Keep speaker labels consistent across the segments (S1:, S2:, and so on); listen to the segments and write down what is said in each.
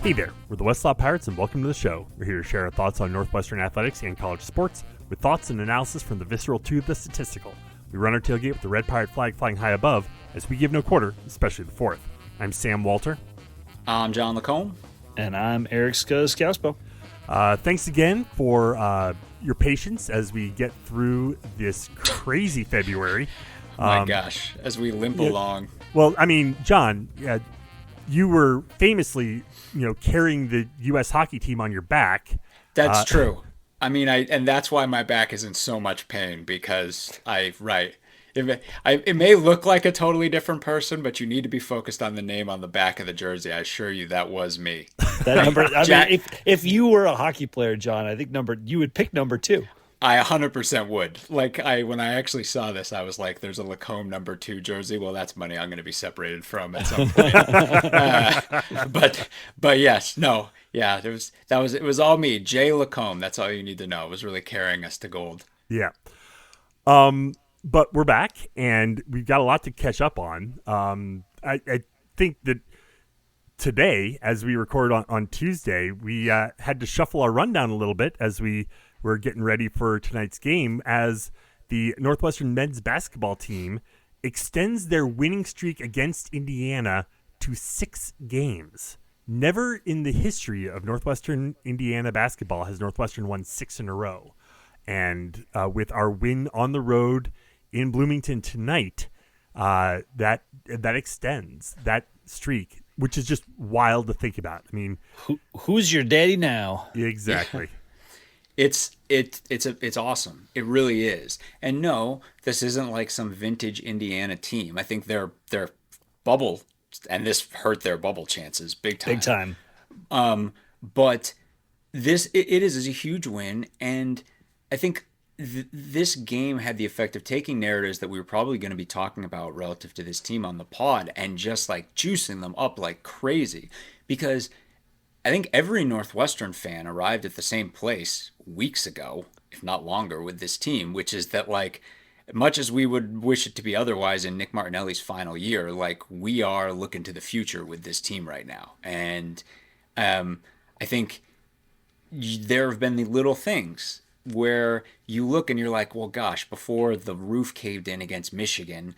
S1: Hey there, we're the Westlaw Pirates and welcome to the show. We're here to share our thoughts on Northwestern athletics and college sports with thoughts and analysis from the visceral to the statistical. We run our tailgate with the red pirate flag flying high above as we give no quarter, especially the fourth. I'm Sam Walter.
S2: I'm John Lacombe.
S3: And I'm Eric Skauspo.
S1: Thanks again for your patience as we get through this crazy February.
S2: My gosh, as we limp along.
S1: Well, I mean, John, you were famously, carrying the U.S. hockey team on your back.
S2: That's true. I mean, and that's why my back is in so much pain because it may look like a totally different person, but you need to be focused on the name on the back of the jersey. I assure you that was me.
S3: That number. I mean, if you were a hockey player, John, I think you would pick number 2.
S2: I 100% would. When I actually saw this, I was like, "There's a Lacombe number 2 jersey. Well, that's money I'm going to be separated from at some point." But yes, no, yeah, it was all me, Jay Lacombe. That's all you need to know. It was really carrying us to gold.
S1: Yeah. But we're back, and we've got a lot to catch up on. I think that today, as we record on Tuesday, we had to shuffle our rundown a little bit as we were getting ready for tonight's game, as the Northwestern men's basketball team extends their winning streak against Indiana to 6 games. Never in the history of Northwestern Indiana basketball has Northwestern won 6 in a row. And with our win on the road in Bloomington tonight, that extends that streak, which is just wild to think about. I mean,
S3: who's your daddy now?
S1: Exactly.
S2: It's awesome. It really is. And no, this isn't like some vintage Indiana team. I think their bubble, and this hurt their bubble chances big time.
S3: Big time.
S2: But it is a huge win, and I think this game had the effect of taking narratives that we were probably going to be talking about relative to this team on the pod and just like juicing them up like crazy, because I think every Northwestern fan arrived at the same place weeks ago, if not longer, with this team, which is that, like, much as we would wish it to be otherwise in Nick Martinelli's final year, like, we are looking to the future with this team right now. And I think there have been the little things where you look and you're like, well, gosh, before the roof caved in against Michigan,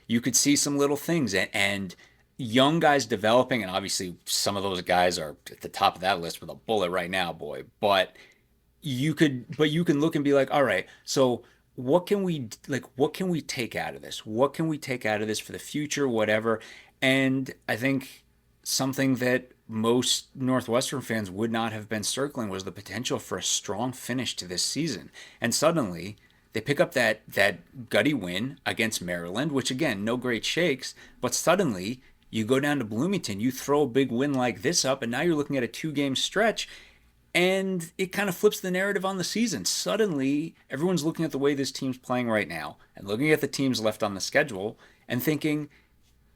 S2: you could see some little things and young guys developing, and obviously some of those guys are at the top of that list with a bullet right now, boy. But you can look and be like, all right, so what can we take out of this? What can we take out of this for the future, whatever? And I think something that most Northwestern fans would not have been circling was the potential for a strong finish to this season. And suddenly they pick up that gutty win against Maryland, which again, no great shakes, but suddenly you go down to Bloomington, you throw a big win like this up, and now you're looking at a 2-game stretch, and it kind of flips the narrative on the season. Suddenly, everyone's looking at the way this team's playing right now and looking at the teams left on the schedule and thinking,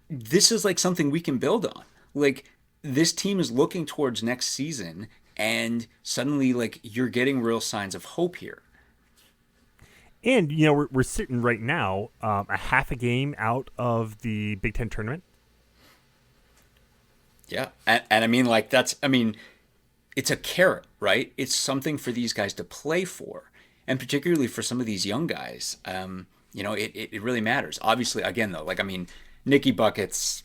S2: this is like something we can build on. Like, this team is looking towards next season, and suddenly, like, you're getting real signs of hope here.
S1: And, we're sitting right now a half a game out of the Big Ten tournament.
S2: Yeah. And I mean, like, it's a carrot, right? It's something for these guys to play for. And particularly for some of these young guys, it really matters. Obviously, again, though, Nicky Buckets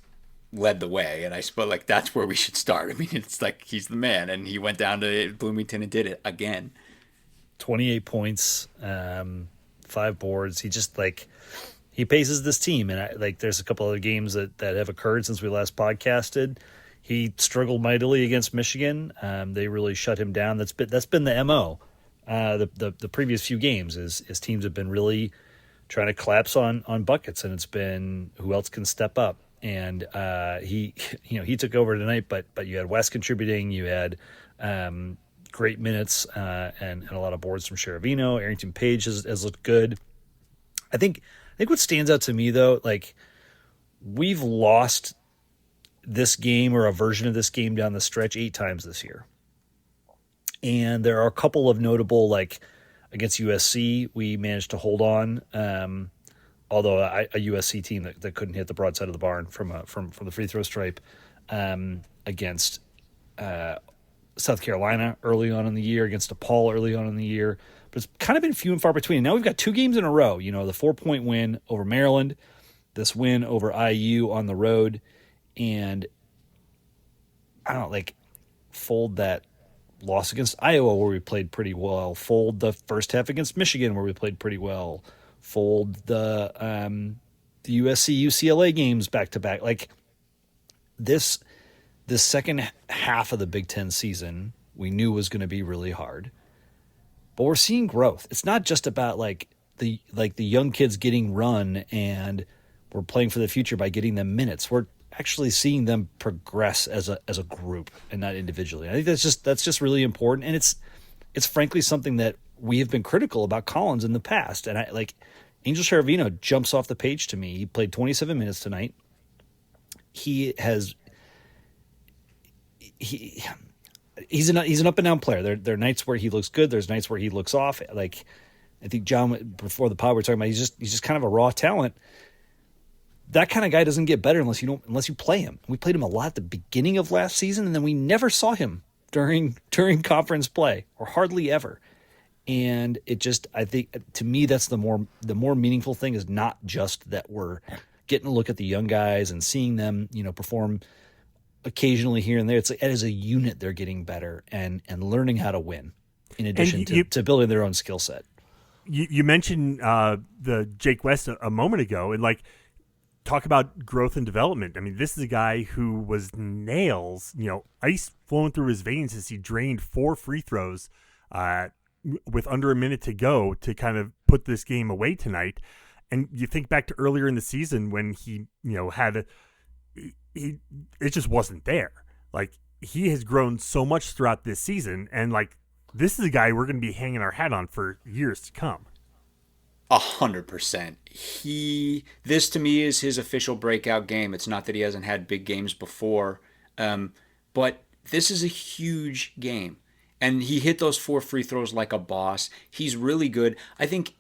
S2: led the way. And I suppose, that's where we should start. I mean, it's like he's the man. And he went down to Bloomington and did it again.
S3: 28 points, 5 boards. He just, he paces this team. And, there's a couple other games that have occurred since we last podcasted. He struggled mightily against Michigan. They really shut him down. That's been the MO. The previous few games is teams have been really trying to collapse on buckets, and it's been who else can step up. And he took over tonight, but you had West contributing. You had great minutes and a lot of boards from Sheravino. Arrington Page has looked good. I think what stands out to me though, we've lost this game or a version of this game down the stretch 8 times this year. And there are a couple of notable, against USC, we managed to hold on. Although a USC team that couldn't hit the broadside of the barn from the free throw stripe against South Carolina early on in the year, against DePaul early on in the year, but it's kind of been few and far between. Now we've got 2 games in a row. The 4-point win over Maryland, this win over IU on the road, and I don't know, like, fold that loss against Iowa where we played pretty well, fold the first half against Michigan where we played pretty well, fold the USC UCLA games back to back. Like, this second half of the Big Ten season we knew was going to be really hard, but we're seeing growth. It's not just about the young kids getting run and we're playing for the future by getting them minutes. We're actually seeing them progress as a group and not individually. I think that's just really important, and it's frankly something that we have been critical about Collins in the past. And Angel Sharavino jumps off the page to me. He played 27 minutes tonight. He's an up and down player. There are nights where he looks good. There's nights where he looks off. Like, I think John, before the pod, we were talking about he's just kind of a raw talent. That kind of guy doesn't get better unless you play him. We played him a lot at the beginning of last season, and then we never saw him during conference play, or hardly ever. And I think, to me, that's the more meaningful thing, is not just that we're getting a look at the young guys and seeing them, perform occasionally here and there. It's like, as a unit, they're getting better and learning how to win, in addition to building their own skill set.
S1: You mentioned the Jake West a moment ago, and talk about growth and development. I mean, this is a guy who was nails, ice flowing through his veins as he drained 4 free throws with under a minute to go to kind of put this game away tonight. And you think back to earlier in the season when he, it just wasn't there. Like, he has grown so much throughout this season, and this is a guy we're going to be hanging our hat on for years to come.
S2: 100%. This to me is his official breakout game. It's not that he hasn't had big games before, but this is a huge game. And he hit those 4 free throws like a boss. He's really good. I think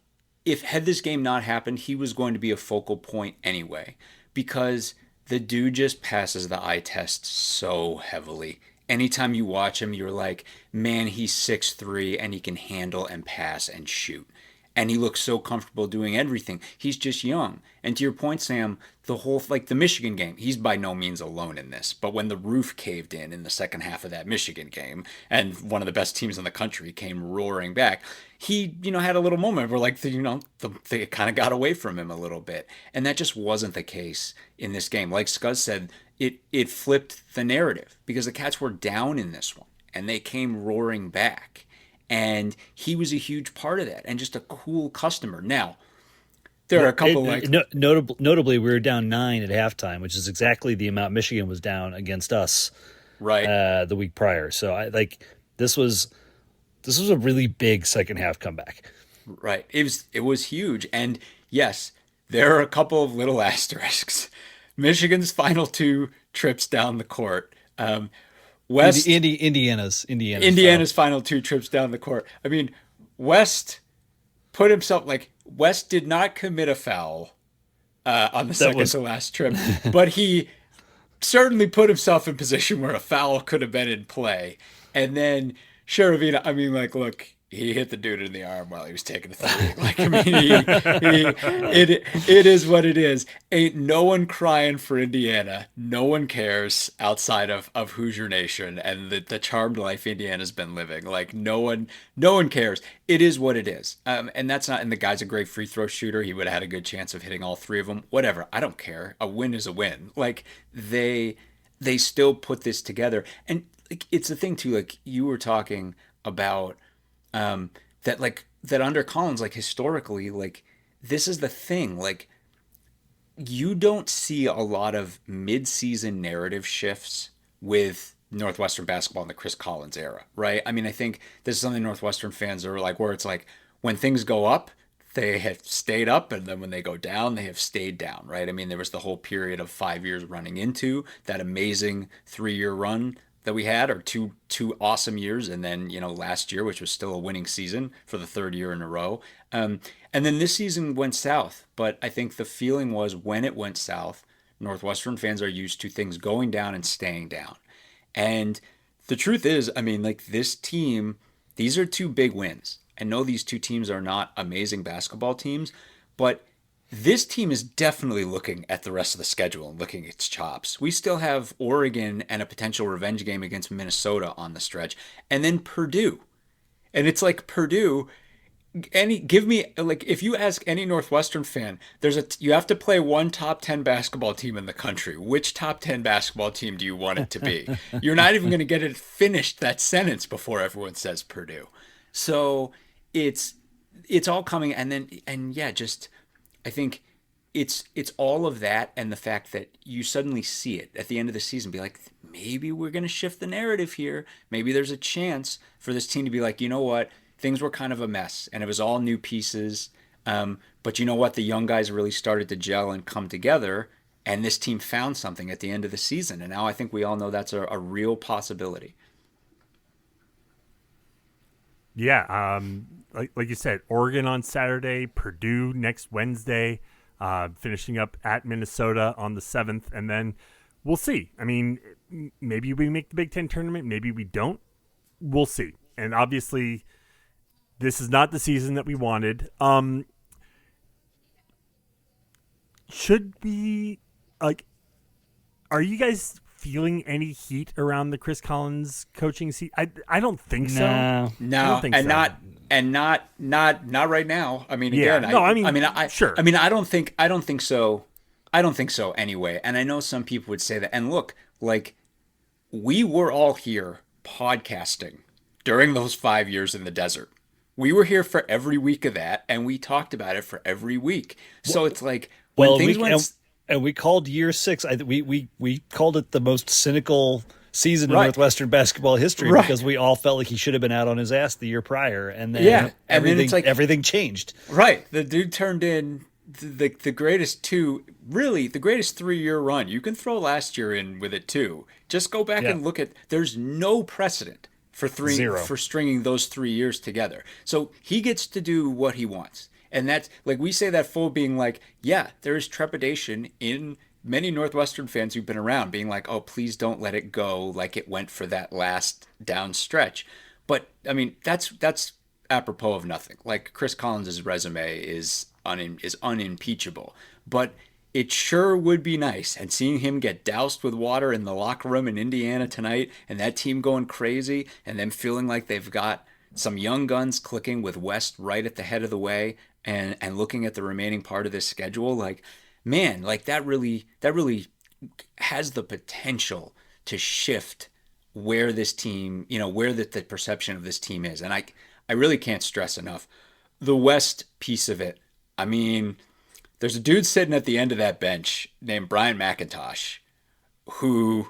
S2: had this game not happened, he was going to be a focal point anyway, because the dude just passes the eye test so heavily. Anytime you watch him, you're like, man, he's 6'3", and he can handle and pass and shoot. And he looks so comfortable doing everything. He's just young. And to your point, Sam, the Michigan game, he's by no means alone in this. But when the roof caved in the second half of that Michigan game, and one of the best teams in the country came roaring back, he, had a little moment where they kind of got away from him a little bit. And that just wasn't the case in this game. Like Scuzz said, it flipped the narrative, because the Cats were down in this one and they came roaring back. And he was a huge part of that, and just a cool customer. Now, there are a couple
S3: notably, we were down 9 at halftime, which is exactly the amount Michigan was down against us,
S2: right,
S3: the week prior. So this was a really big second half comeback.
S2: Right, it was huge, and yes, there are a couple of little asterisks. Michigan's final 2 trips down the court. West
S3: Indiana's
S2: final 2 trips down the court. I mean, West put himself West did not commit a foul on the second to last trip, but he certainly put himself in position where a foul could have been in play. And then Sharavina, look, he hit the dude in the arm while he was taking a 3. It is what it is. Ain't no one crying for Indiana. No one cares outside of Hoosier Nation and the charmed life Indiana's been living. No one cares. It is what it is. And that's not. And the guy's a great free throw shooter. He would have had a good chance of hitting all 3 of them. Whatever. I don't care. A win is a win. They still put this together. And it's the thing too. You were talking about. That under Collins, historically, this is the thing, you don't see a lot of mid-season narrative shifts with Northwestern basketball in the Chris Collins era, right? I mean, I think this is something Northwestern fans are where it's when things go up, they have stayed up, and then when they go down, they have stayed down, right? I mean, there was the whole period of 5 years running into that amazing 3-year run that we had, or two awesome years, and then last year, which was still a winning season for the 3rd year in a row, and then this season went south. But I think the feeling was, when it went south, Northwestern fans are used to things going down and staying down, and the truth is, I mean, like this team, these are two big wins. I know these two teams are not amazing basketball teams, but this team is definitely looking at the rest of the schedule and looking at its chops. We still have Oregon and a potential revenge game against Minnesota on the stretch, and then Purdue. And it's like Purdue, any give me like if you ask any Northwestern fan, you have to play one top 10 basketball team in the country. Which top 10 basketball team do you want it to be? You're not even going to get it finished that sentence before everyone says Purdue. So it's all coming, and yeah, just I think it's all of that, and the fact that you suddenly see it at the end of the season, be like, maybe we're going to shift the narrative here. Maybe there's a chance for this team to be like, you know what, things were kind of a mess, and it was all new pieces. But you know what, the young guys really started to gel and come together, and this team found something at the end of the season. And now I think we all know that's a real possibility.
S1: Yeah, like you said, Oregon on Saturday, Purdue next Wednesday, finishing up at Minnesota on the 7th, and then we'll see. I mean, maybe we make the Big Ten tournament, maybe we don't. We'll see. And obviously, this is not the season that we wanted. Should we, like, are you guys feeling any heat around the Chris Collins coaching seat? I don't think so.
S2: No,
S1: I don't think
S2: and
S1: so.
S2: not right now. I mean,
S1: Yeah.
S2: again,
S1: No, I mean, sure.
S2: I mean, I don't think so. I don't think so anyway. And I know some people would say that. And look, like we were all here podcasting during those 5 years in the desert. We were here for every week of that, and we talked about it for every week. So it's like when things went.
S3: And we called year 6. We called it the most cynical season in
S2: Right.
S3: Northwestern basketball history
S2: Right.
S3: because we all felt like he should have been out on his ass the year prior, and then
S2: and then it's like
S3: everything changed.
S2: Right, the dude turned in the greatest the greatest 3-year run. You can throw last year in with it too. Just go back and look at. There's no precedent for
S3: Zero.
S2: for stringing those 3 years together. So he gets to do what he wants. And that's like we say that full being like, yeah, there is trepidation in many Northwestern fans who've been around being like, oh, please don't let it go like it went for that last down stretch. But I mean, that's apropos of nothing. Like Chris Collins' resume is unimpeachable. But it sure would be nice. And seeing him get doused with water in the locker room in Indiana tonight, and that team going crazy, and them feeling like they've got some young guns clicking with West right at the head of the way, and looking at the remaining part of this schedule, like, man, like that really has the potential to shift where this team, where the perception of this team is. And I really can't stress enough the West piece of it. I mean, there's a dude sitting at the end of that bench named Brian McIntosh, who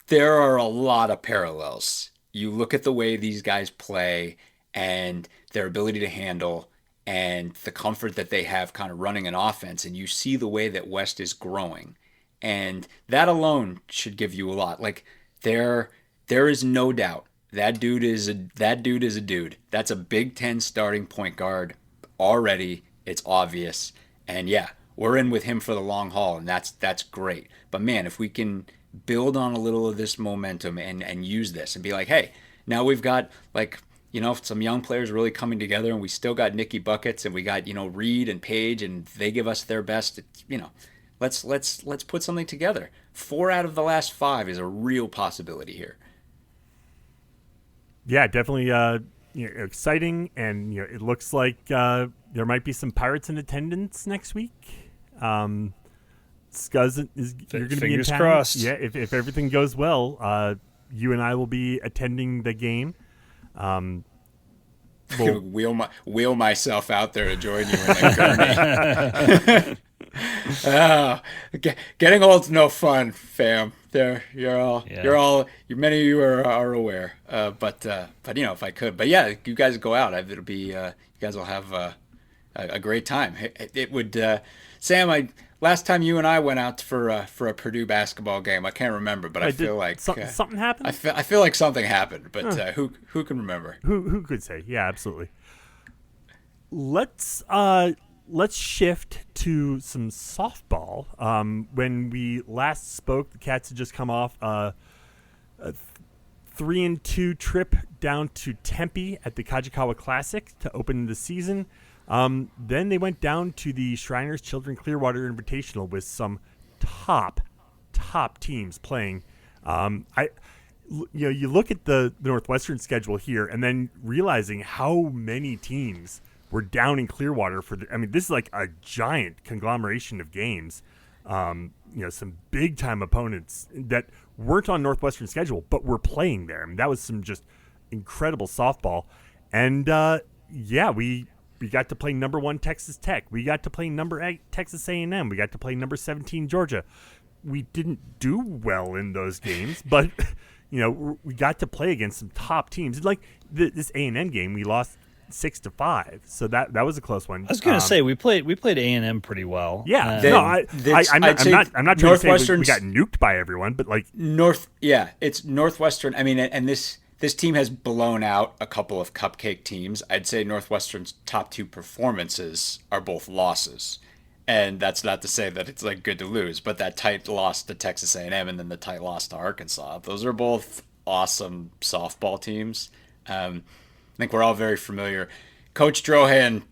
S2: there are a lot of parallels. You look at the way these guys play and their ability to handle and the comfort that they have kind of running an offense, and you see the way that West is growing. And that alone should give you a lot. Like there is no doubt that dude is a dude. That's a Big Ten starting point guard already. It's obvious. And yeah, we're in with him for the long haul, and that's great. But man, if we can build on a little of this momentum and use this and be like, hey, now we've got like, some young players really coming together, and we still got Nicky Buckets, and we got, Reed and Page, and they give us their best. Let's put something together. 4 out of the last 5 is a real possibility here.
S1: Yeah, definitely exciting, and it looks like there might be some Pirates in attendance next week. Scuzz you're going to be in town.
S3: Crossed.
S1: Yeah, if everything goes well, you and I will be attending the game.
S2: Wheel myself out there to join you in that gurney. Getting old's no fun, fam. Many of you are aware. But if I could, but yeah, you guys go out. It'll be you guys will have a great time. It would, Sam. Last time you and I went out for a Purdue basketball game, I can't remember, but I feel like
S1: something happened.
S2: I feel like something happened, but who can remember?
S1: Who could say? Yeah, absolutely. Let's shift to some softball. When we last spoke, the Cats had just come off a 3-2 trip down to Tempe at the Kajikawa Classic to open the season. Then they went down to the Shriners Children Clearwater Invitational with some top teams playing. You look at the Northwestern schedule here, and then realizing how many teams were down in Clearwater for this is like a giant conglomeration of games. Some big time opponents that weren't on Northwestern's schedule, but were playing there. And that was some just incredible softball. And we got to play number 1 Texas Tech. We got to play number 8 Texas A&M. We got to play number 17 Georgia. We didn't do well in those games, but we got to play against some top teams. Like this A&M game, we lost 6-5, so that was a close one.
S3: I was going to say we played A&M pretty well.
S1: Yeah, I'm not trying to say we got nuked by everyone, but like
S2: it's Northwestern. I mean, and this team has blown out a couple of cupcake teams. I'd say Northwestern's top 2 performances are both losses. And that's not to say that it's like good to lose, but that tight loss to Texas A&M and then the tight loss to Arkansas, those are both awesome softball teams. I think we're all very familiar. Coach Drohan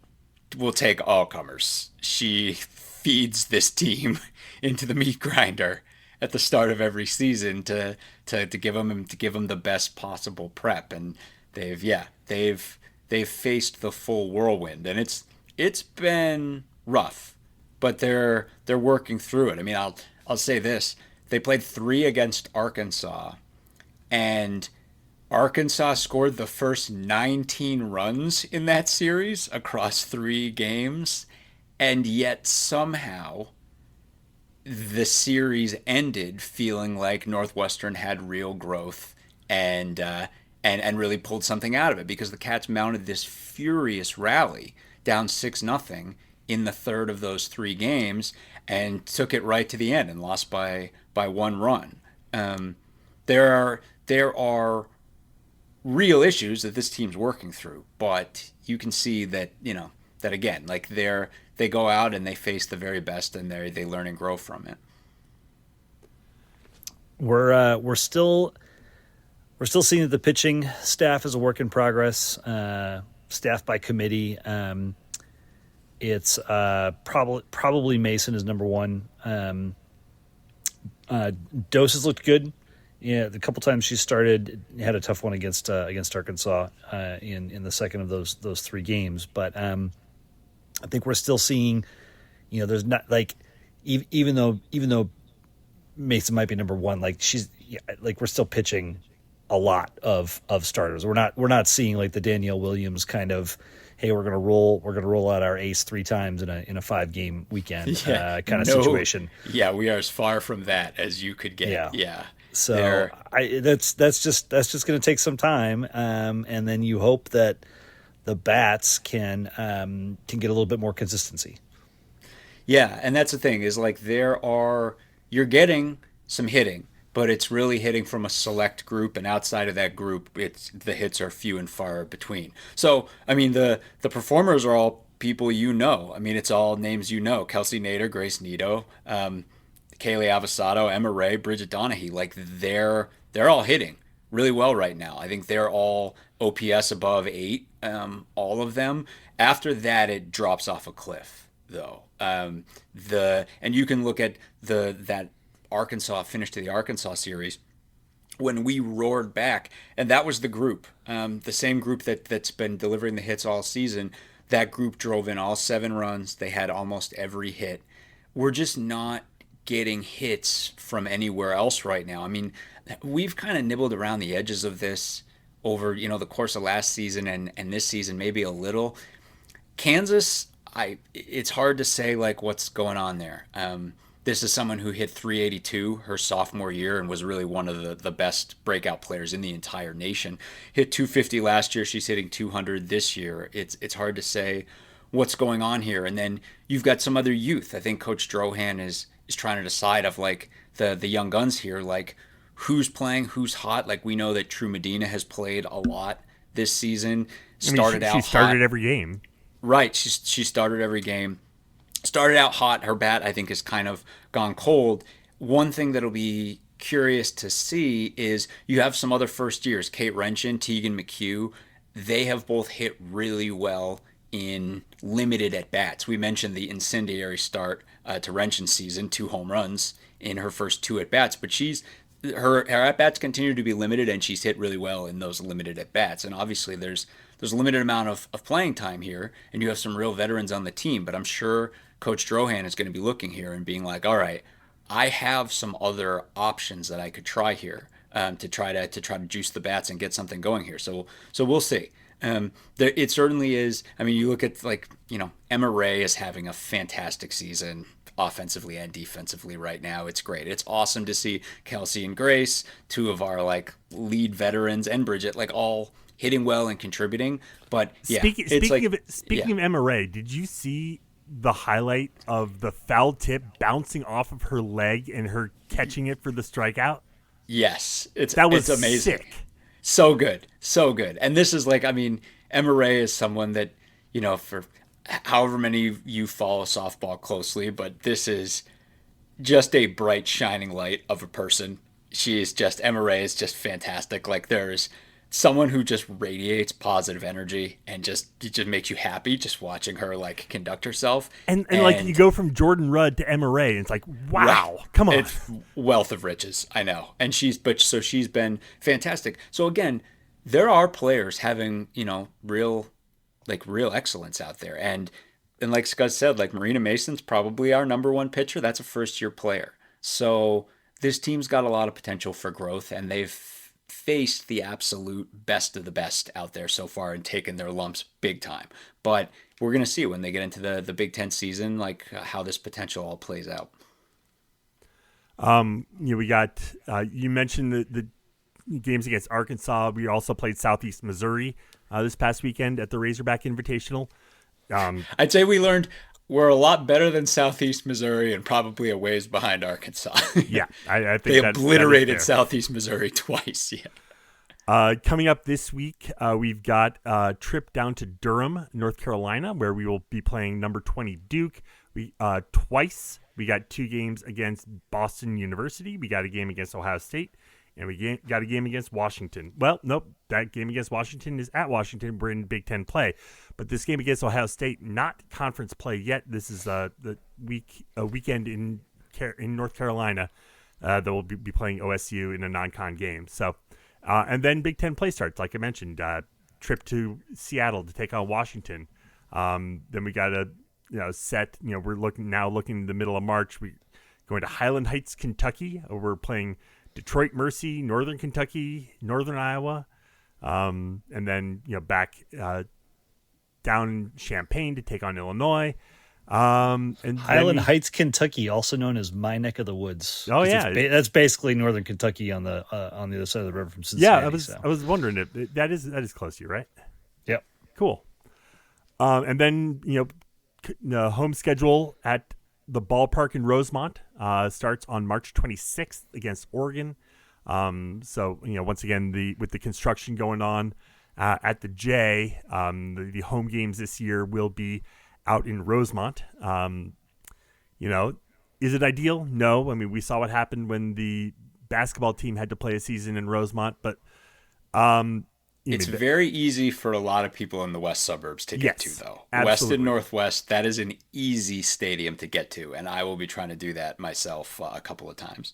S2: will take all comers. She feeds this team into the meat grinder at the start of every season to give them the best possible prep, and they've faced the full whirlwind, and it's been rough. But they're working through it. I mean, I'll say this: they played 3 against Arkansas, and Arkansas scored the first 19 runs in that series across 3 games, and yet somehow the series ended feeling like Northwestern had real growth and really pulled something out of it, because the Cats mounted this furious rally down 6-0 in the third of those 3 games and took it right to the end and lost by 1 run. There are real issues that this team's working through, but you can see that that again, like they go out and they face the very best, and they learn and grow from it.
S3: We're still seeing that the pitching staff is a work in progress. Staff by committee. It's probably Mason is number 1. Dose has looked good. Yeah, the couple times she started, had a tough one against Arkansas in the second of those 3 games. But I think we're still seeing, there's not like even though Mason might be number 1, like we're still pitching a lot of starters. We're not seeing like the Danielle Williams kind of, hey, we're gonna roll out our ace 3 times in a 5-game weekend kind of situation.
S2: Yeah, we are as far from that as you could get. Yeah.
S3: So that's just going to take some time, and then you hope that the bats can get a little bit more consistency.
S2: Yeah, and that's the thing is like you're getting some hitting, but it's really hitting from a select group, and outside of that group, the hits are few and far between. So I mean the performers are all people I mean it's all names Kelsey Nader, Grace Nito, Kaylee Avasado, Emma Ray, Bridget Donahue, like they're all hitting really well right now. I think they're all OPS above 8, all of them. After that, it drops off a cliff, though. And you can look at that Arkansas finish to the Arkansas series when we roared back, and that was the group, the same group that's been delivering the hits all season. That group drove in all 7 runs. They had almost every hit. We're just not getting hits from anywhere else right now. I mean, we've kind of nibbled around the edges of this over, the course of last season and this season, maybe a little. Kansas, it's hard to say like what's going on there. This is someone who hit 382 her sophomore year and was really one of the best breakout players in the entire nation. Hit 250 last year. She's hitting 200 this year. It's hard to say what's going on here. And then you've got some other youth. I think Coach Drohan is trying to decide of like the young guns here, like who's playing, who's hot. Like we know that True Medina has played a lot this season. She started
S1: every game.
S2: Right. She started every game. Started out hot. Her bat, I think, has kind of gone cold. One thing that'll be curious to see is you have some other first years, Kate Renchin, Tegan McHugh. They have both hit really well in limited at bats. We mentioned the incendiary start to Renchin's season, 2 home runs in her first 2 at bats, but her at bats continue to be limited, and she's hit really well in those limited at bats. And obviously, there's a limited amount of playing time here, and you have some real veterans on the team. But I'm sure Coach Drohan is going to be looking here and being like, all right, I have some other options that I could try here to try to juice the bats and get something going here. So we'll see. It certainly is. I mean, you look at Emma Ray is having a fantastic season offensively and defensively right now. It's great. It's awesome to see Kelsey and Grace, two of our lead veterans, and Bridget all hitting well and contributing. But yeah,
S1: speaking of Emma Ray, did you see the highlight of the foul tip bouncing off of her leg and her catching it for the strikeout?
S2: Yes, it's amazing.
S1: Sick.
S2: So good. And this is Emma Ray is someone that, for however many of you follow softball closely, but this is just a bright, shining light of a person. Emma Ray is just fantastic. There's someone who just radiates positive energy and it just makes you happy just watching her conduct herself.
S1: And you go from Jordan Rudd to Emma Ray, and it's like, wow,
S2: right.
S1: Come on.
S2: It's wealth of riches, I know. And she's been fantastic. So again, there are players having, real excellence out there. And like Scott said, Marina Mason's probably our number one pitcher. That's a first year player. So this team's got a lot of potential for growth, and they've faced the absolute best of the best out there so far and taken their lumps big time. But we're going to see when they get into the Big Ten season, how this potential all plays out.
S1: We got, you mentioned the games against Arkansas. We also played Southeast Missouri this past weekend at the Razorback Invitational.
S2: I'd say we learned we're a lot better than Southeast Missouri and probably a ways behind Arkansas.
S1: Yeah, I think
S2: they obliterated Southeast Missouri twice. Yeah.
S1: Coming up this week, we've got a trip down to Durham, North Carolina, where we will be playing number 20 Duke. Twice. We got 2 games against Boston University. We got a game against Ohio State. And we got a game against Washington. Well, nope, that game against Washington is at Washington. We're in Big Ten play. But this game against Ohio State, not conference play yet. This is a weekend in North Carolina that will be playing OSU in a non-con game. So, and then Big Ten play starts, like I mentioned. Trip to Seattle to take on Washington. Then we got a set. We're looking in the middle of March. We going to Highland Heights, Kentucky. We're playing Detroit Mercy, Northern Kentucky, Northern Iowa, and then back down in Champaign to take on Illinois. And
S3: Highland Heights, Kentucky, also known as my neck of the woods.
S1: Oh yeah,
S3: that's basically Northern Kentucky on the other side of the river from Cincinnati.
S1: Yeah, I was wondering if that is close to you, right?
S3: Yep.
S1: Cool. And then the home schedule at the ballpark in Rosemont starts on March 26th against Oregon. So once again, with the construction going on at the J, the home games this year will be out in Rosemont. Is it ideal? No. I mean, we saw what happened when the basketball team had to play a season in Rosemont, but
S2: it's very easy for a lot of people in the west suburbs to get to, though.
S1: Absolutely.
S2: West and Northwest, that is an easy stadium to get to, and I will be trying to do that myself a couple of times.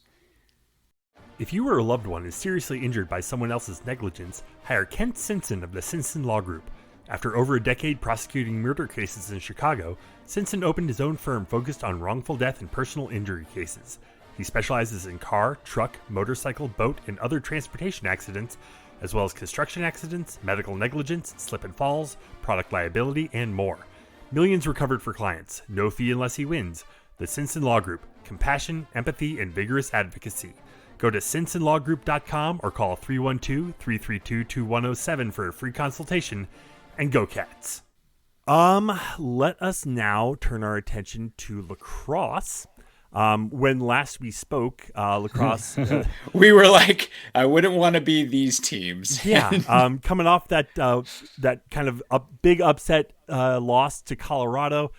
S1: If you or a loved one is seriously injured by someone else's negligence, hire Kent Simpson of the Simpson Law Group. After over a decade prosecuting murder cases in Chicago, Simpson opened his own firm focused on wrongful death and personal injury cases. He specializes in car, truck, motorcycle, boat, and other transportation accidents, as well as construction accidents, medical negligence, slip and falls, product liability, and more. Millions recovered for clients. No fee unless he wins. The Simpson Law Group. Compassion, empathy, and vigorous advocacy. Go to simpsonlawgroup.com or call 312-332-2107 for a free consultation. And go Cats. Let us now turn our attention to lacrosse. When last we spoke, lacrosse,
S2: we were like, I wouldn't want to be these teams.
S1: Yeah. Coming off that kind of big upset loss to Colorado,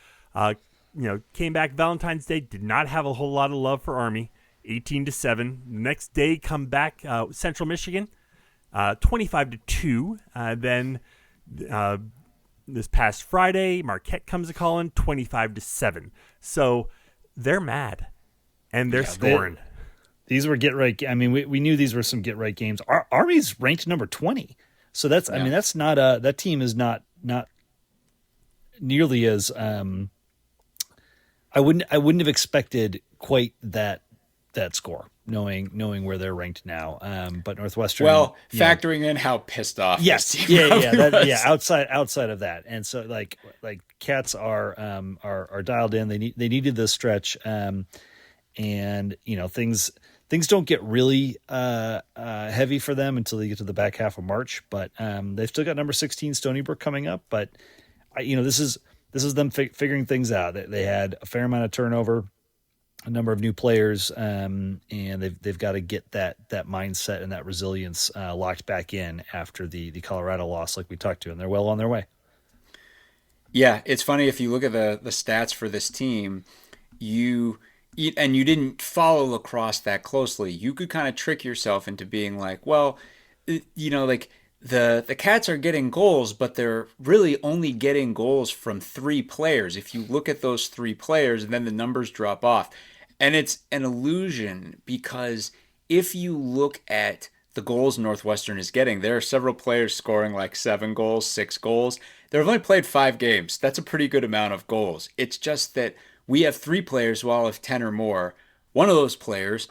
S1: came back Valentine's Day, did not have a whole lot of love for Army, 18-7. Next day, come back Central Michigan, 25-2. Then this past Friday, Marquette comes a calling, 25-7. So they're mad, and they're scoring.
S3: These were get right. I mean, we knew these were some get right games. Army's ranked number 20, so that's. I mean, that's not that team is not nearly as. I wouldn't have expected quite that score, knowing where they're ranked now. But Northwestern,
S2: factoring in how pissed off.
S3: Yes,
S2: this team
S3: yeah. Outside of that, and so like Cats are dialed in. They needed this stretch, and things don't get really heavy for them until they get to the back half of March. But they've still got number 16 Stony Brook coming up. But this is them figuring things out. They had a fair amount of turnover, a number of new players, and they've got to get that mindset and that resilience locked back in after the Colorado loss, like we talked to, and they're well on their way.
S2: Yeah, it's funny if you look at the stats for this team, you didn't follow lacrosse that closely, you could kind of trick yourself into being like, well, like the Cats are getting goals, but they're really only getting goals from 3 players. If you look at those 3 players, and then the numbers drop off. And it's an illusion, because if you look at the goals Northwestern is getting, there are several players scoring like 7 goals, 6 goals. They've only played 5 games. That's a pretty good amount of goals. It's just that we have 3 players who all have 10 or more. One of those players,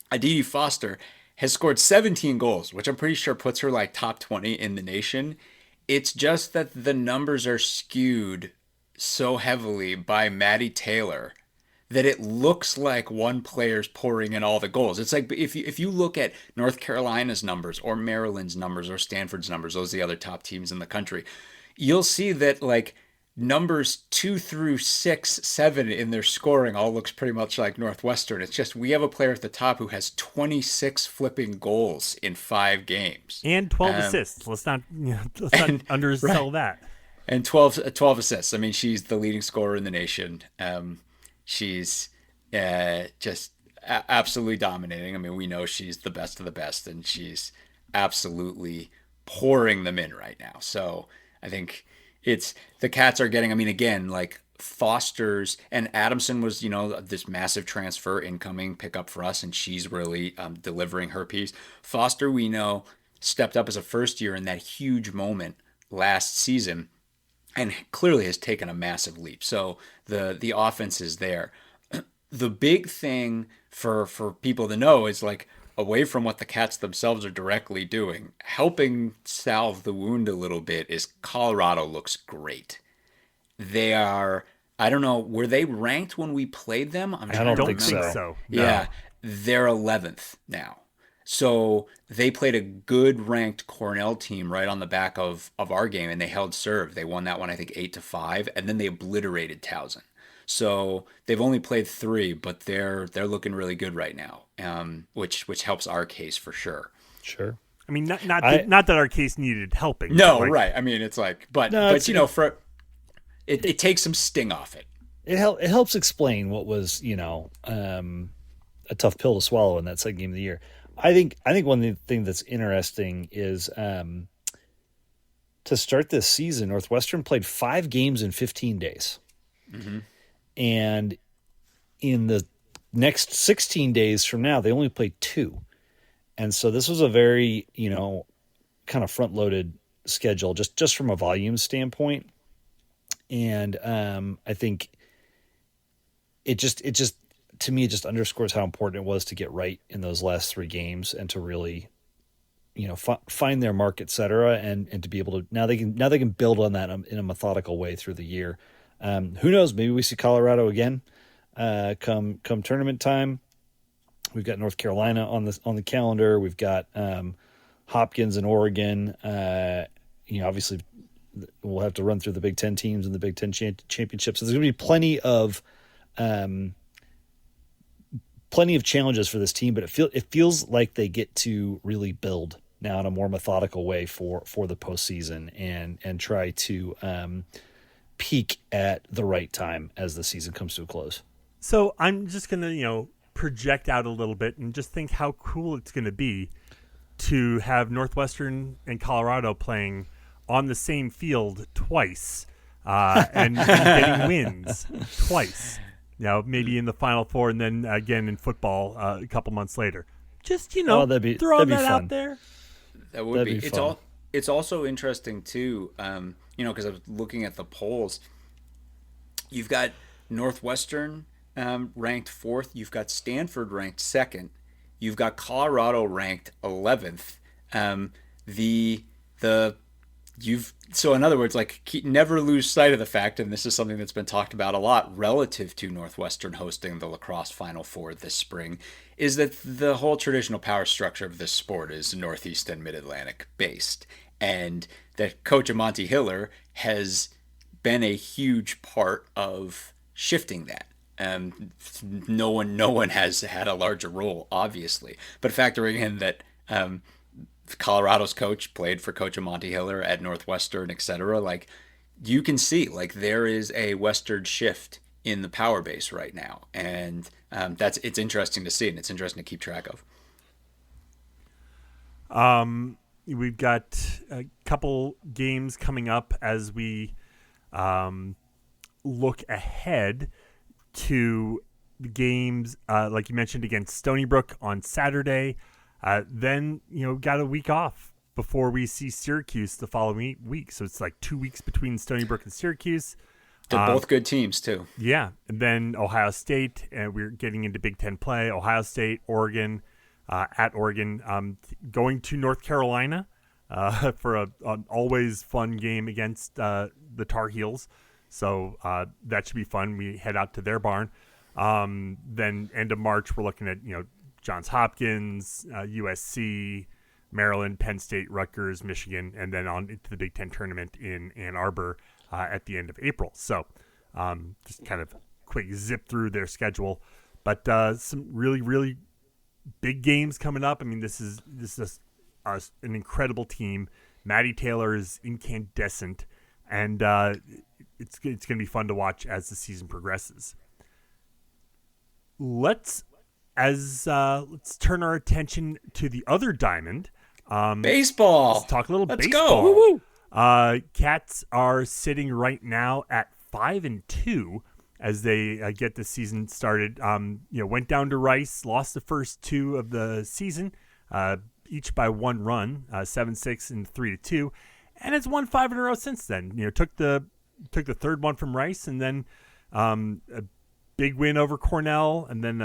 S2: Aditi Foster, has scored 17 goals, which I'm pretty sure puts her like top 20 in the nation. It's just that the numbers are skewed so heavily by Maddie Taylor that it looks like one player's pouring in all the goals. It's like if you look at North Carolina's numbers or Maryland's numbers or Stanford's numbers, those are the other top teams in the country, you'll see that like numbers 2 through 6, 7 in their scoring all looks pretty much like Northwestern. It's just we have a player at the top who has 26 flipping goals in 5 games.
S1: And 12 assists. Let's not undersell that.
S2: And 12 assists. I mean, she's the leading scorer in the nation. She's just absolutely dominating. I mean, we know she's the best of the best, and she's absolutely pouring them in right now. So I think it's the Cats are getting, I mean, again, like Foster's and Adamson was, this massive transfer incoming pickup for us, and she's really delivering her piece. Foster, we know, stepped up as a first year in that huge moment last season, and clearly has taken a massive leap. So the offense is there. The big thing for people to know is like, away from what the Cats themselves are directly doing, helping salve the wound a little bit is Colorado looks great. They are, I don't know, were they ranked when we played them?
S1: I don't think so. No.
S2: Yeah, they're 11th now. So they played a good ranked Cornell team right on the back of our game, and they held serve. They won that one, I think, 8-5, and then they obliterated Towson. So they've only played 3, but they're looking really good right now, which helps our case for sure.
S3: Sure.
S1: I mean, not that our case needed helping.
S2: No, right. I mean, it's like, but it takes some sting off it.
S3: It helps explain what was a tough pill to swallow in that second game of the year. I think one thing that's interesting is to start this season, Northwestern played 5 games in 15 days. Mm-hmm. And in the next 16 days from now, they only played 2. And so this was a very, kind of front-loaded schedule, just from a volume standpoint. And I think it just to me, it just underscores how important it was to get right in those last 3 games and to really, find their mark, et cetera, and to be able to now they can build on that in a methodical way through the year. Who knows? Maybe we see Colorado again come tournament time. We've got North Carolina on the calendar. We've got Hopkins and Oregon. Obviously, we'll have to run through the Big Ten teams and the Big Ten championship. So there's going to be plenty of challenges for this team, but it feels like they get to really build now in a more methodical way for the postseason and try to peak at the right time as the season comes to a close.
S1: So I'm just going to, project out a little bit and just think how cool it's going to be to have Northwestern and Colorado playing on the same field twice, and getting wins twice. Maybe in the Final Four and then again in football a couple months later. Just throwing that out there.
S2: That would be. It's also interesting too, because I was looking at the polls. You've got Northwestern ranked 4th. You've got Stanford ranked 2nd. You've got Colorado ranked 11th. So in other words, never lose sight of the fact, and this is something that's been talked about a lot relative to Northwestern hosting the Lacrosse Final Four this spring, is that the whole traditional power structure of this sport is Northeast and Mid-Atlantic based, and that Coach Monty Hiller has been a huge part of shifting that. No one has had a larger role, obviously, but factoring in that Colorado's coach played for Coach Monty Hiller at Northwestern, etc. You can see there is a western shift in the power base right now, and it's interesting to see, and it's interesting to keep track
S1: of. We've got a couple games coming up as we look ahead to the games, like you mentioned, against Stony Brook on Saturday. Then, got a week off before we see Syracuse the following week. So it's 2 weeks between Stony Brook and Syracuse.
S2: They're both good teams, too.
S1: Yeah. And then Ohio State, and we're getting into Big Ten play. Ohio State, Oregon, at Oregon, going to North Carolina for an always fun game against the Tar Heels. So that should be fun. We head out to their barn. Then end of March, we're looking at, Johns Hopkins, USC, Maryland, Penn State, Rutgers, Michigan, and then on into the Big Ten tournament in Ann Arbor at the end of April. So just kind of quick zip through their schedule. But some really, really big games coming up. I mean, this is an incredible team. Maddie Taylor is incandescent, and it's going to be fun to watch as the season progresses. Let's turn our attention to the other diamond.
S2: Baseball.
S1: Let's talk a little
S2: Let's
S1: baseball.
S2: Go. Woo-woo.
S1: Cats are sitting right now at 5-2 as they get the season started. Went down to Rice, lost the first 2 of the season, each by 1 run, 7-6 and 3-2, and it's won 5 in a row since then. Took the third one from Rice, and then a big win over Cornell, and then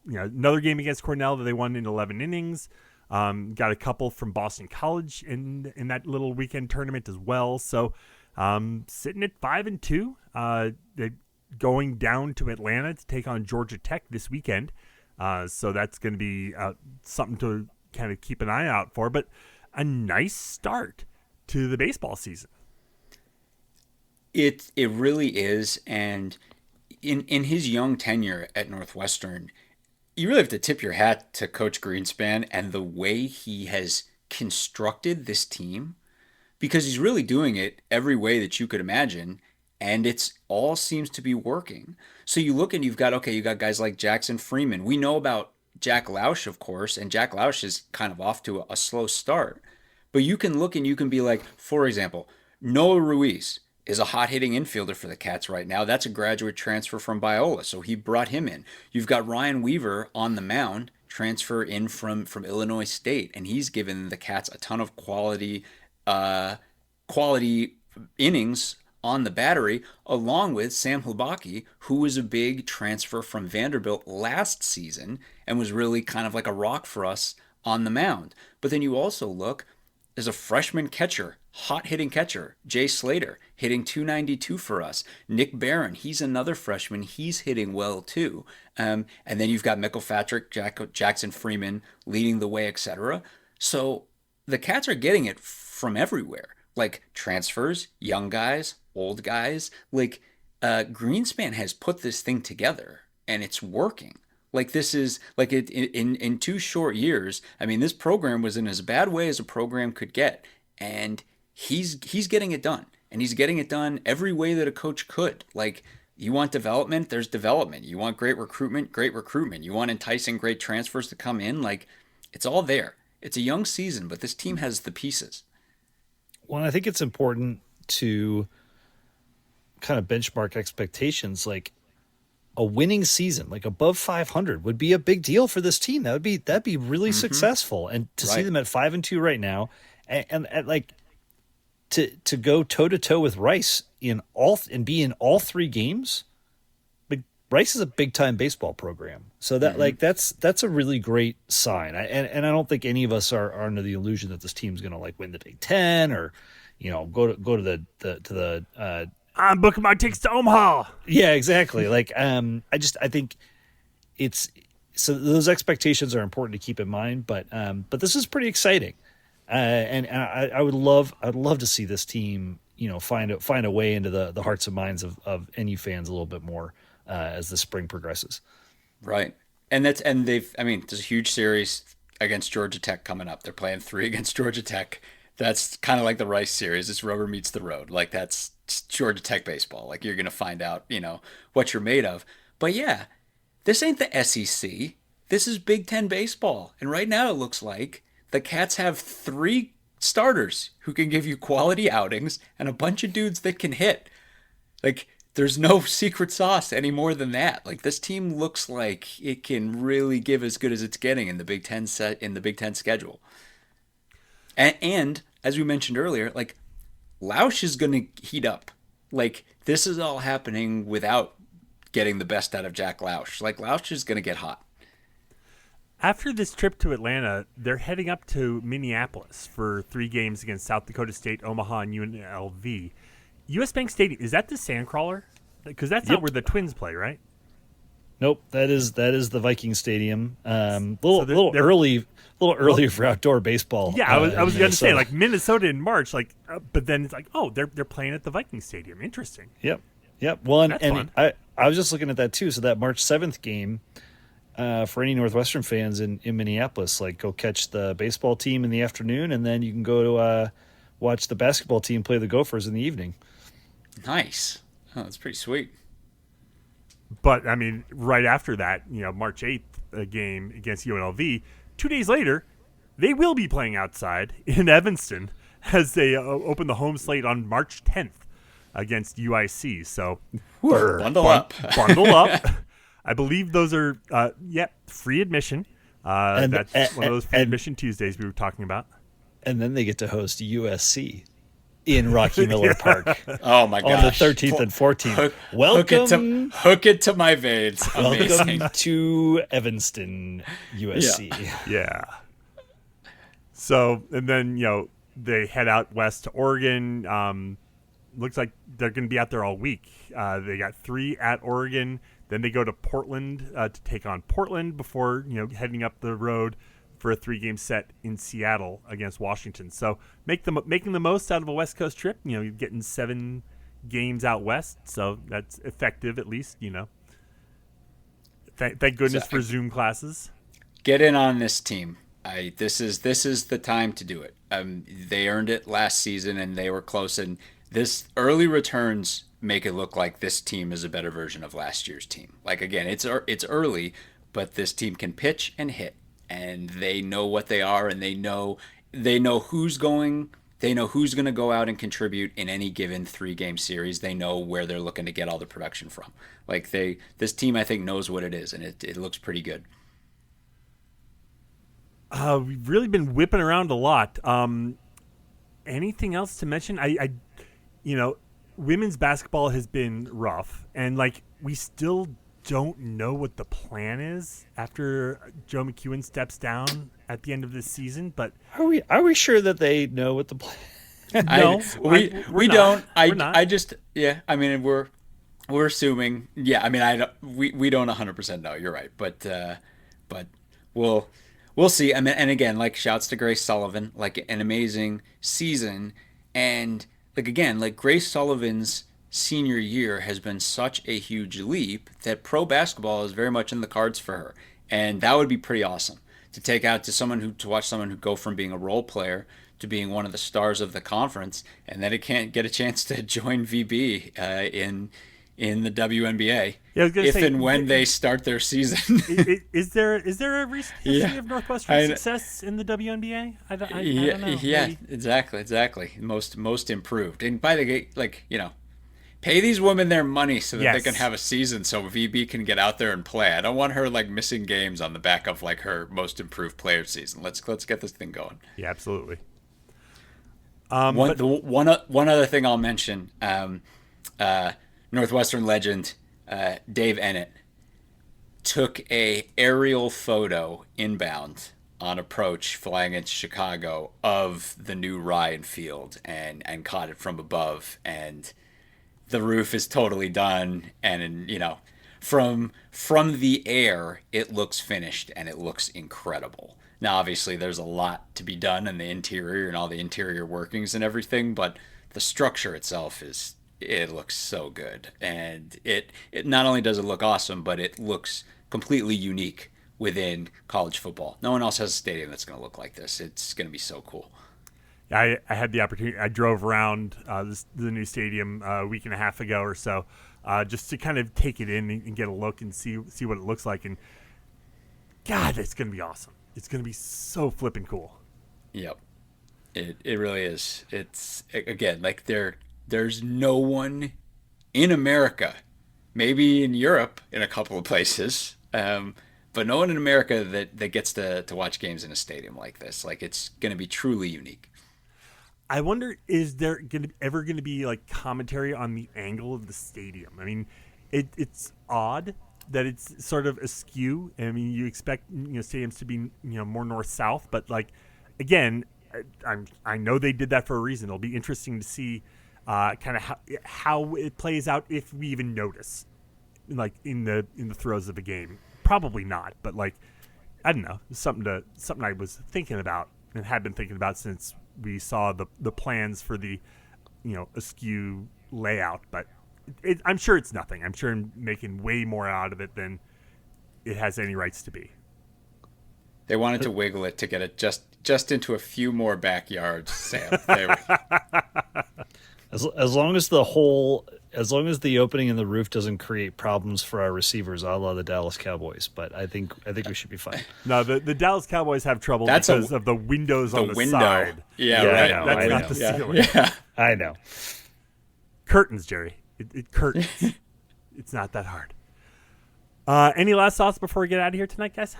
S1: another game against Cornell that they won in 11 innings. Got a couple from Boston College in that little weekend tournament as well. So sitting at 5-2, they're going down to Atlanta to take on Georgia Tech this weekend. So that's going to be something to kind of keep an eye out for. But a nice start to the baseball season.
S2: It really is, and in his young tenure at Northwestern, you really have to tip your hat to Coach Greenspan and the way he has constructed this team, because he's really doing it every way that you could imagine, and it's all seems to be working. So you look and you got guys like Jackson Freeman. We know about Jack Lausch, of course, and Jack Lausch is kind of off to a slow start. But you can look and you can be like, for example, Noah Ruiz is a hot-hitting infielder for the Cats right now. That's a graduate transfer from Biola, so he brought him in. You've got Ryan Weaver on the mound, transfer in from Illinois State, and he's given the Cats a ton of quality innings on the battery, along with Sam Hlubaki, who was a big transfer from Vanderbilt last season and was really kind of like a rock for us on the mound. But then you also look, there's a freshman catcher, hot-hitting catcher, Jay Slater, hitting .292 for us. Nick Barron, he's another freshman. He's hitting well, too. And then you've got McElpatrick, Jackson Freeman leading the way, etc. So the Cats are getting it from everywhere. Like transfers, young guys, old guys. Greenspan has put this thing together, and it's working. This is in 2 short years. I mean, this program was in as bad way as a program could get, and he's getting it done, and he's getting it done every way that a coach could. You want development, there's development. You want great recruitment, great recruitment. You want enticing great transfers to come in, like it's all there. It's a young season, but this team has the pieces.
S3: Well, I think it's important to kind of benchmark expectations. Like a winning season, like above 500, would be a big deal for this team. That'd be really successful. And to see them at 5-2 right now, and like to go toe to toe with Rice and be in all three games. Like Rice is a big time baseball program, so that that's a really great sign. And I don't think any of us are under the illusion that this team's going to like win the Big Ten or go to the
S1: I'm booking my tickets to Omaha.
S3: Yeah, exactly. Like, I think it's so those expectations are important to keep in mind. But this is pretty exciting, and I'd love to see this team, find a way into the hearts and minds of NU fans a little bit more as the spring progresses.
S2: Right, and there's a huge series against Georgia Tech coming up. They're playing 3 against Georgia Tech. That's kind of like the Rice series. It's rubber meets the road. Like that's Georgia Tech baseball. Like you're going to find out, what you're made of. But yeah, this ain't the SEC. This is Big Ten baseball. And right now it looks like the Cats have 3 starters who can give you quality outings and a bunch of dudes that can hit. Like there's no secret sauce any more than that. Like this team looks like it can really give as good as it's getting in the Big Ten schedule. And as we mentioned earlier, like Lausch is going to heat up. Like this is all happening without getting the best out of Jack Lausch. Like Lausch is going to get hot.
S1: After this trip to Atlanta, they're heading up to Minneapolis for 3 games against South Dakota State, Omaha, and UNLV. U.S. Bank Stadium, is that the Sandcrawler? Because that's not where the Twins play, right?
S3: Nope, that is the Viking Stadium. Little early for outdoor baseball.
S1: Yeah, I was going to say like Minnesota in March, but then it's like, oh, they're playing at the Viking Stadium. Interesting.
S3: Yep. Well,
S1: That's
S3: and
S1: fun.
S3: I was just looking at that too. So that March 7th game, for any Northwestern fans in Minneapolis, like go catch the baseball team in the afternoon, and then you can go to watch the basketball team play the Gophers in the evening.
S2: Nice. Oh, that's pretty sweet.
S1: But I mean, right after that, March 8th game against UNLV. 2 days later, they will be playing outside in Evanston as they open the home slate on March 10th against UIC. So
S2: Bundle up.
S1: Bundle up. I believe those are, free admission. That's one of those free admission Tuesdays we were talking about.
S3: And then they get to host USC in Rocky Miller Park.
S2: Oh my gosh.
S3: On the 13th and 14th.
S2: Hook it to my veins. Amazing.
S3: Welcome to Evanston, USC.
S1: Yeah. So, and then, they head out west to Oregon. Looks like they're going to be out there all week. They got 3 at Oregon. Then they go to Portland to take on Portland before, heading up the road for a 3-game set in Seattle against Washington. So making the most out of a West Coast trip. You're getting 7 games out west, so that's effective at least. Thank goodness for Zoom classes.
S2: Get in on this team. This is the time to do it. They earned it last season, and they were close. And this early returns make it look like this team is a better version of last year's team. Like again, it's early, but this team can pitch and hit. And they know what they are, and they know who's going to go out and contribute in any given 3-game series. They know where they're looking to get all the production from. Like this team, I think, knows what it is, and it looks pretty good.
S1: We've really been whipping around a lot. Anything else to mention? I women's basketball has been rough, and we still don't know what the plan is after Joe McEwen steps down at the end of this season. But
S3: are we sure that they know what the plan?
S2: No, we don't.
S1: We're not.
S2: I just I mean we're assuming. Yeah, I mean we don't 100% know. You're right, but we'll see. I mean, and again, shouts to Grace Sullivan, an amazing season, and Grace Sullivan's senior year has been such a huge leap that pro basketball is very much in the cards for her, and that would be pretty awesome to watch someone who go from being a role player to being one of the stars of the conference, and then it can't get a chance to join VB in in the WNBA.
S1: Yeah, I was gonna
S2: if
S1: say,
S2: and when they start their season.
S1: is there a recent history of Northwestern success in the WNBA? I don't know.
S2: Yeah,
S1: Maybe.
S2: exactly. Most improved. And by the way, like, pay these women their money so that they can have a season so VB can get out there and play. I don't want her like missing games on the back of like her most improved player season. Let's get this thing going.
S1: Yeah, absolutely.
S2: One other thing I'll mention, Northwestern legend Dave Ennett took a aerial photo inbound on approach flying into Chicago of the new Ryan Field and caught it from above, and the roof is totally done, and from the air it looks finished and it looks incredible. Now obviously there's a lot to be done in the interior and all the interior workings and everything, but the structure itself it looks so good, and it not only does it look awesome, but it looks completely unique within college football. No one else has a stadium that's going to look like this. It's going to be so cool.
S1: I had the opportunity. I drove around the new stadium a week and a half ago or so, just to kind of take it in and get a look and see what it looks like. And God, it's going to be awesome. It's going to be so flippin' cool.
S2: Yep, it really is. It's, again, like there's no one in America, maybe in Europe in a couple of places, but no one in America that gets to watch games in a stadium like this. Like, it's going to be truly unique.
S1: I wonder, is there ever going to be like commentary on the angle of the stadium? I mean, it's odd that it's sort of askew. I mean, you expect stadiums to be more north-south, but like, again, I know they did that for a reason. It'll be interesting to see kind of how it plays out, if we even notice, like in the throes of a game. Probably not, but like, I don't know, something I was thinking about and had been thinking about since we saw the plans for the askew layout. But I'm sure it's nothing. I'm sure I'm making way more out of it than it has any rights to be.
S3: They wanted to wiggle it to get it just into a few more backyards, Sam. As long as the opening in the roof doesn't create problems for our receivers, a la the Dallas Cowboys. But I think we should be fine.
S1: No, the Dallas Cowboys have trouble because of the windows on the side.
S3: Yeah, right.
S1: That's not the ceiling.
S3: Yeah, I know.
S1: Curtains, Jerry. It curtains. It's not that hard. Any last thoughts before we get out of here tonight, guys?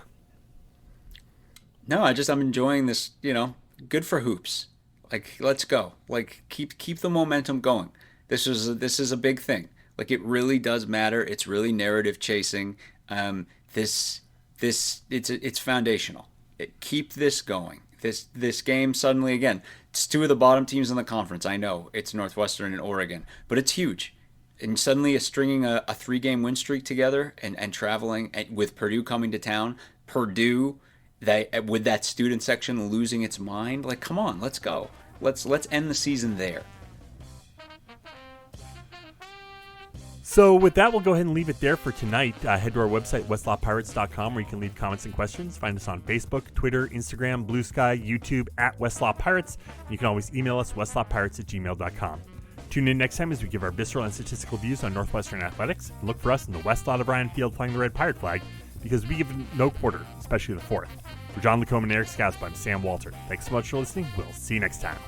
S2: No, I'm enjoying this. Good for hoops. Like, let's go. Like, keep the momentum going. This is a big thing. Like, it really does matter. It's really narrative chasing. It's foundational. Keep this going. This game suddenly, again, it's two of the bottom teams in the conference. I know it's Northwestern and Oregon, but it's huge. And suddenly stringing a 3-game win streak together and traveling with Purdue coming to town, Purdue with that student section losing its mind. Like, come on, let's go. Let's end the season there.
S1: So with that, we'll go ahead and leave it there for tonight. Head to our website, westlawpirates.com, where you can leave comments and questions. Find us on Facebook, Twitter, Instagram, Blue Sky, YouTube, @WestlawPirates. You can always email us, westlawpirates@gmail.com. Tune in next time as we give our visceral and statistical views on Northwestern athletics. And look for us in the west lot of Ryan Field flying the red pirate flag, because we give no quarter, especially the fourth. For John Lacombe and Eric Scousby, I'm Sam Walter. Thanks so much for listening. We'll see you next time.